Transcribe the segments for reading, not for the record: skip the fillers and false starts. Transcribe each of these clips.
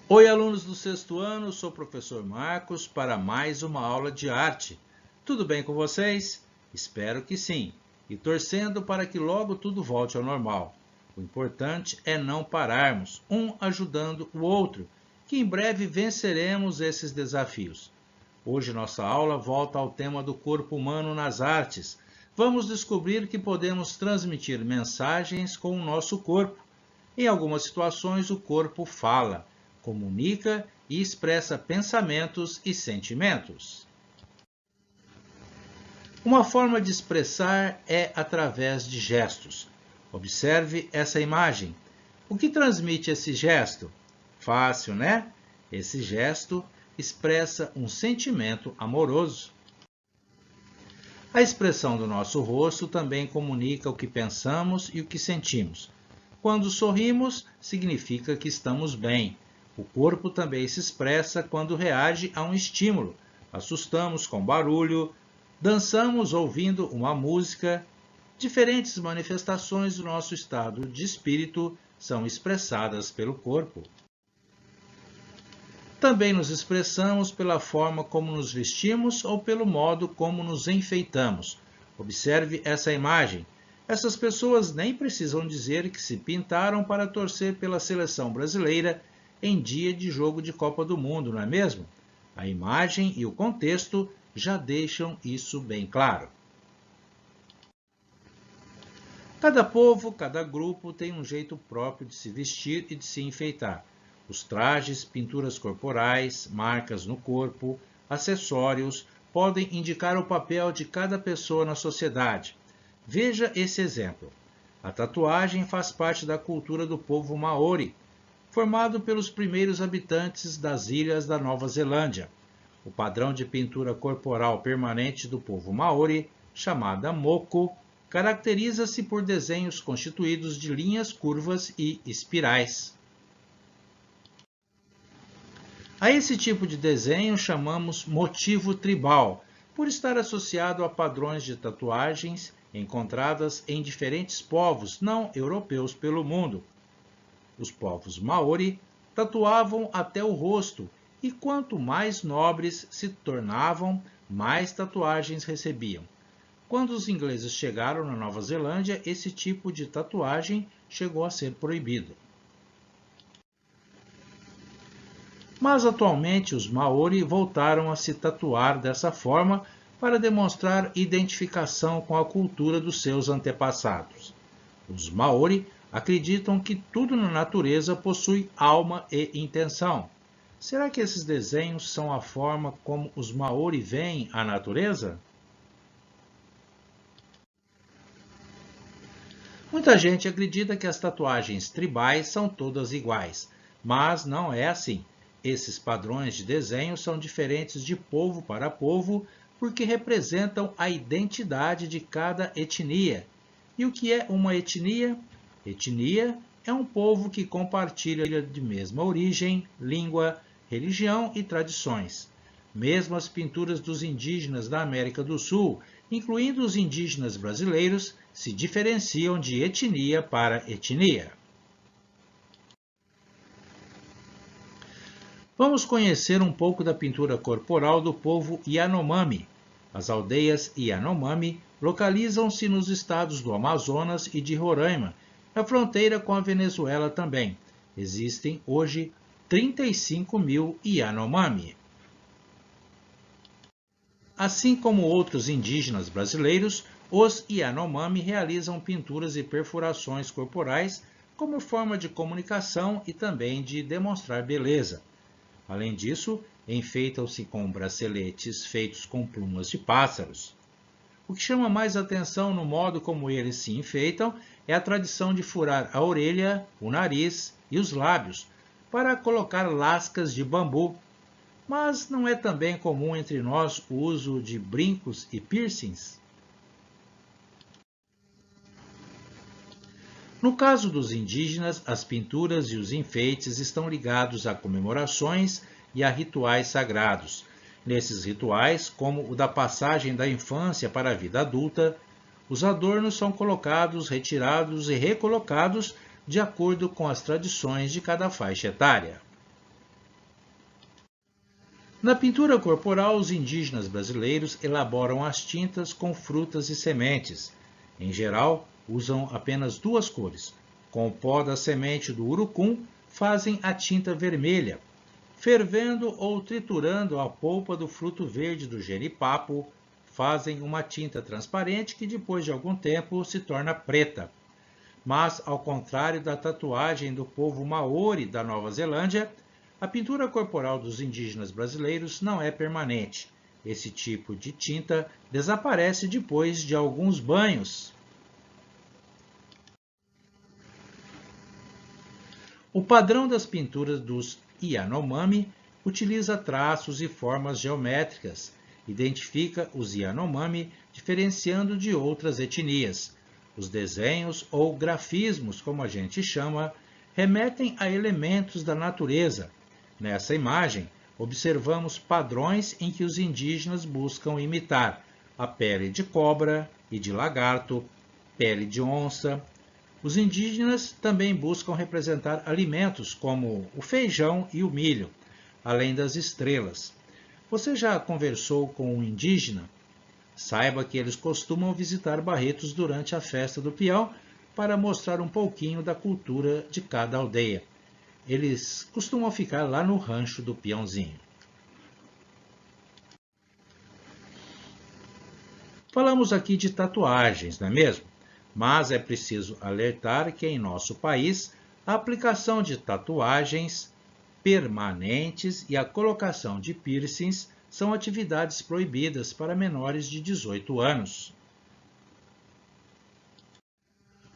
Oi, alunos do sexto ano, sou o professor Marcos para mais uma aula de arte. Tudo bem com vocês? Espero que sim, e torcendo para que logo tudo volte ao normal. O importante é não pararmos, um ajudando o outro, que em breve venceremos esses desafios. Hoje nossa aula volta ao tema do corpo humano nas artes. Vamos descobrir que podemos transmitir mensagens com o nosso corpo. Em algumas situações, o corpo fala, comunica e expressa pensamentos e sentimentos. Uma forma de expressar é através de gestos. Observe essa imagem. O que transmite esse gesto? Fácil, né? Esse gesto expressa um sentimento amoroso. A expressão do nosso rosto também comunica o que pensamos e o que sentimos. Quando sorrimos, significa que estamos bem. O corpo também se expressa quando reage a um estímulo. Assustamos com barulho, dançamos ouvindo uma música. Diferentes manifestações do nosso estado de espírito são expressadas pelo corpo. Também nos expressamos pela forma como nos vestimos ou pelo modo como nos enfeitamos. Observe essa imagem. Essas pessoas nem precisam dizer que se pintaram para torcer pela seleção brasileira em dia de jogo de Copa do Mundo, não é mesmo? A imagem e o contexto já deixam isso bem claro. Cada povo, cada grupo tem um jeito próprio de se vestir e de se enfeitar. Os trajes, pinturas corporais, marcas no corpo, acessórios podem indicar o papel de cada pessoa na sociedade. Veja esse exemplo. A tatuagem faz parte da cultura do povo Maori, formado pelos primeiros habitantes das ilhas da Nova Zelândia. O padrão de pintura corporal permanente do povo Maori, chamada Moco, caracteriza-se por desenhos constituídos de linhas curvas e espirais. A esse tipo de desenho chamamos motivo tribal, por estar associado a padrões de tatuagens encontradas em diferentes povos não europeus pelo mundo. Os povos Maori tatuavam até o rosto e quanto mais nobres se tornavam, mais tatuagens recebiam. Quando os ingleses chegaram na Nova Zelândia, esse tipo de tatuagem chegou a ser proibido. Mas atualmente os Maori voltaram a se tatuar dessa forma para demonstrar identificação com a cultura dos seus antepassados. Os Maori acreditam que tudo na natureza possui alma e intenção. Será que esses desenhos são a forma como os Maori veem a natureza? Muita gente acredita que as tatuagens tribais são todas iguais, mas não é assim. Esses padrões de desenho são diferentes de povo para povo porque representam a identidade de cada etnia. E o que é uma etnia? Etnia é um povo que compartilha de mesma origem, língua, religião e tradições. Mesmo as pinturas dos indígenas da América do Sul, incluindo os indígenas brasileiros, se diferenciam de etnia para etnia. Vamos conhecer um pouco da pintura corporal do povo Yanomami. As aldeias Yanomami localizam-se nos estados do Amazonas e de Roraima, na fronteira com a Venezuela também. Existem hoje 35 mil Yanomami. Assim como outros indígenas brasileiros, os Yanomami realizam pinturas e perfurações corporais como forma de comunicação e também de demonstrar beleza. Além disso, enfeitam-se com braceletes feitos com plumas de pássaros. O que chama mais atenção no modo como eles se enfeitam é a tradição de furar a orelha, o nariz e os lábios para colocar lascas de bambu. Mas não é também comum entre nós o uso de brincos e piercings? No caso dos indígenas, as pinturas e os enfeites estão ligados a comemorações e a rituais sagrados. Nesses rituais, como o da passagem da infância para a vida adulta, os adornos são colocados, retirados e recolocados de acordo com as tradições de cada faixa etária. Na pintura corporal, os indígenas brasileiros elaboram as tintas com frutas e sementes. Em geral, usam apenas duas cores. Com o pó da semente do urucum, fazem a tinta vermelha. Fervendo ou triturando a polpa do fruto verde do jenipapo, fazem uma tinta transparente que depois de algum tempo se torna preta. Mas, ao contrário da tatuagem do povo maori da Nova Zelândia, a pintura corporal dos indígenas brasileiros não é permanente. Esse tipo de tinta desaparece depois de alguns banhos. O padrão das pinturas dos Yanomami utiliza traços e formas geométricas. Identifica os Yanomami diferenciando de outras etnias. Os desenhos ou grafismos, como a gente chama, remetem a elementos da natureza. Nessa imagem, observamos padrões em que os indígenas buscam imitar a pele de cobra e de lagarto, pele de onça. Os indígenas também buscam representar alimentos como o feijão e o milho, além das estrelas. Você já conversou com um indígena? Saiba que eles costumam visitar Barretos durante a festa do Peão para mostrar um pouquinho da cultura de cada aldeia. Eles costumam ficar lá no rancho do Peãozinho. Falamos aqui de tatuagens, não é mesmo? Mas é preciso alertar que em nosso país a aplicação de tatuagens permanentes e a colocação de piercings são atividades proibidas para menores de 18 anos.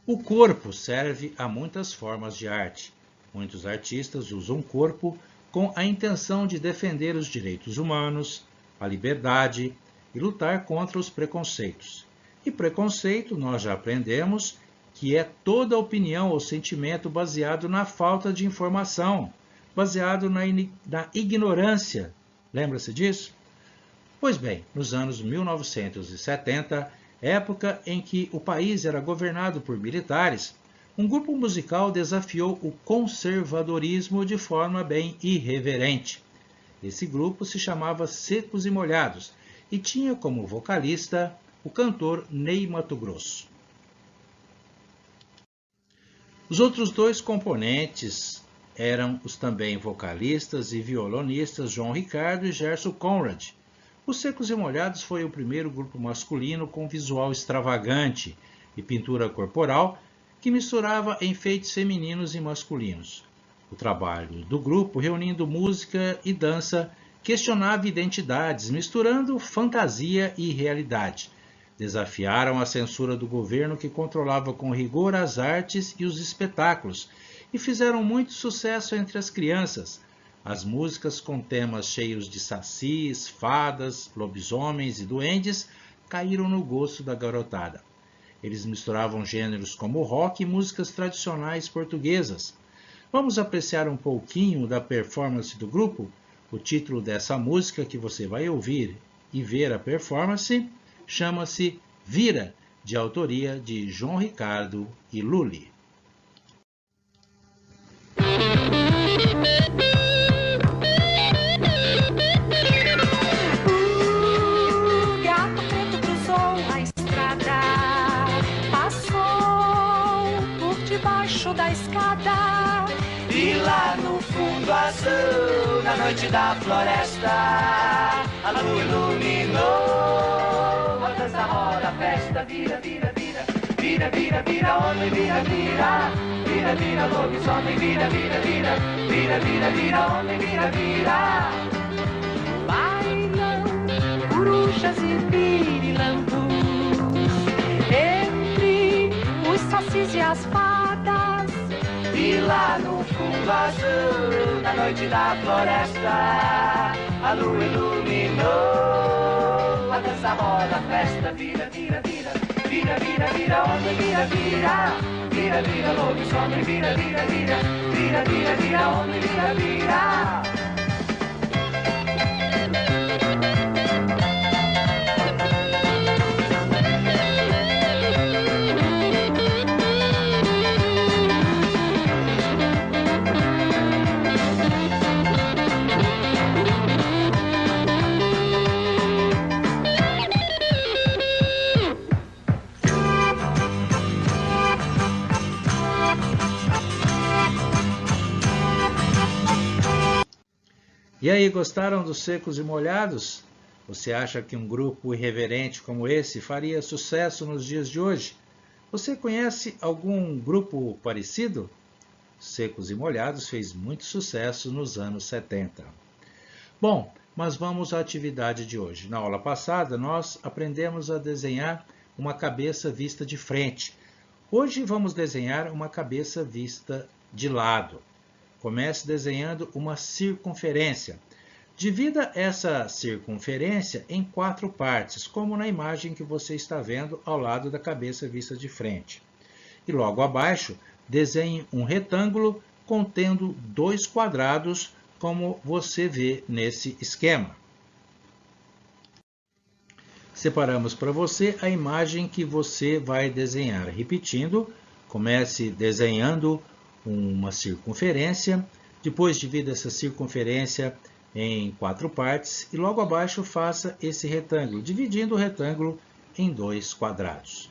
O corpo serve a muitas formas de arte. Muitos artistas usam o corpo com a intenção de defender os direitos humanos, a liberdade e lutar contra os preconceitos. E preconceito, nós já aprendemos, que é toda opinião ou sentimento baseado na falta de informação, baseado na ignorância. Lembra-se disso? Pois bem, nos anos 1970, época em que o país era governado por militares, um grupo musical desafiou o conservadorismo de forma bem irreverente. Esse grupo se chamava Secos e Molhados e tinha como vocalista o cantor Ney Matogrosso. Os outros dois componentes eram os também vocalistas e violonistas João Ricardo e Gerson Conrad. Os Secos e Molhados foi o primeiro grupo masculino com visual extravagante e pintura corporal que misturava enfeites femininos e masculinos. O trabalho do grupo, reunindo música e dança, questionava identidades, misturando fantasia e realidade. Desafiaram a censura do governo que controlava com rigor as artes e os espetáculos e fizeram muito sucesso entre as crianças. As músicas com temas cheios de sacis, fadas, lobisomens e duendes caíram no gosto da garotada. Eles misturavam gêneros como rock e músicas tradicionais portuguesas. Vamos apreciar um pouquinho da performance do grupo? O título dessa música que você vai ouvir e ver a performance chama-se Vira, de autoria de João Ricardo e Lully. O gato preto cruzou a estrada, passou por debaixo da escada, e lá no fundo azul, na noite da floresta, a lua iluminou a dança, roda, a festa, vira, vira, vira, vira, vira, vira, homem, vira, vira, vira, vira, lobisomem, vira, vira, vira, vira, vira, vira, homem, vira, vira. Bailam corujas e pirilampus entre os sacis e as fadas, e lá no fundo azul, na noite da floresta, a lua iluminou a dança, roda, a festa, vira, vira, vira, vira, vira, vira, homem, vira, vira, vira, vira, lobisomem, vira, vira, vira, vira, vira, vira, homem, vira, vira. E aí, gostaram dos secos e molhados? Você acha que um grupo irreverente como esse faria sucesso nos dias de hoje? Você conhece algum grupo parecido? Secos e Molhados fez muito sucesso nos anos 70. Bom, mas vamos à atividade de hoje. Na aula passada, nós aprendemos a desenhar uma cabeça vista de frente. Hoje vamos desenhar uma cabeça vista de lado. Comece desenhando uma circunferência. Divida essa circunferência em 4 partes, como na imagem que você está vendo ao lado da cabeça vista de frente. E logo abaixo, desenhe um retângulo contendo 2 quadrados, como você vê nesse esquema. Separamos para você a imagem que você vai desenhar. Repetindo, comece desenhando uma circunferência, depois divida essa circunferência em 4 partes e logo abaixo faça esse retângulo, dividindo o retângulo em 2 quadrados.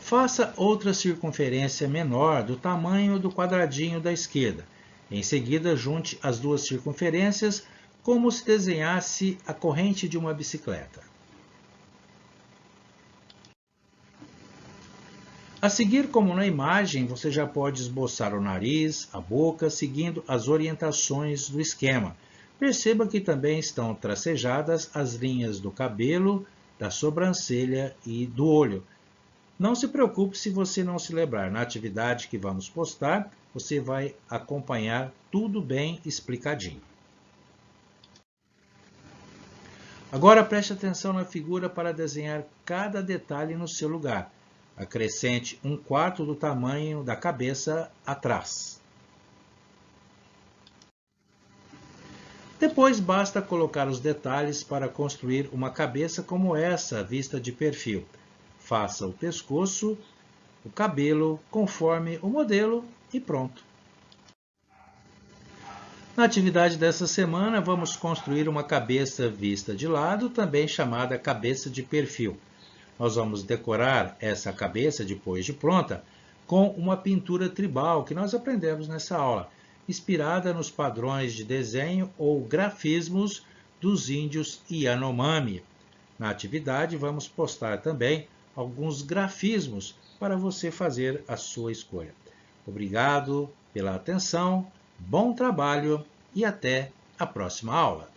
Faça outra circunferência menor do tamanho do quadradinho da esquerda. Em seguida, junte as 2 circunferências como se desenhasse a corrente de uma bicicleta. A seguir, como na imagem, você já pode esboçar o nariz, a boca, seguindo as orientações do esquema. Perceba que também estão tracejadas as linhas do cabelo, da sobrancelha e do olho. Não se preocupe se você não se lembrar. Na atividade que vamos postar, você vai acompanhar tudo bem explicadinho. Agora preste atenção na figura para desenhar cada detalhe no seu lugar. Acrescente 1/4 do tamanho da cabeça atrás. Depois basta colocar os detalhes para construir uma cabeça como essa, vista de perfil. Faça o pescoço, o cabelo, conforme o modelo e pronto. Na atividade dessa semana, vamos construir uma cabeça vista de lado, também chamada cabeça de perfil. Nós vamos decorar essa cabeça, depois de pronta, com uma pintura tribal que nós aprendemos nessa aula, inspirada nos padrões de desenho ou grafismos dos índios Yanomami. Na atividade, vamos postar também alguns grafismos para você fazer a sua escolha. Obrigado pela atenção, bom trabalho e até a próxima aula.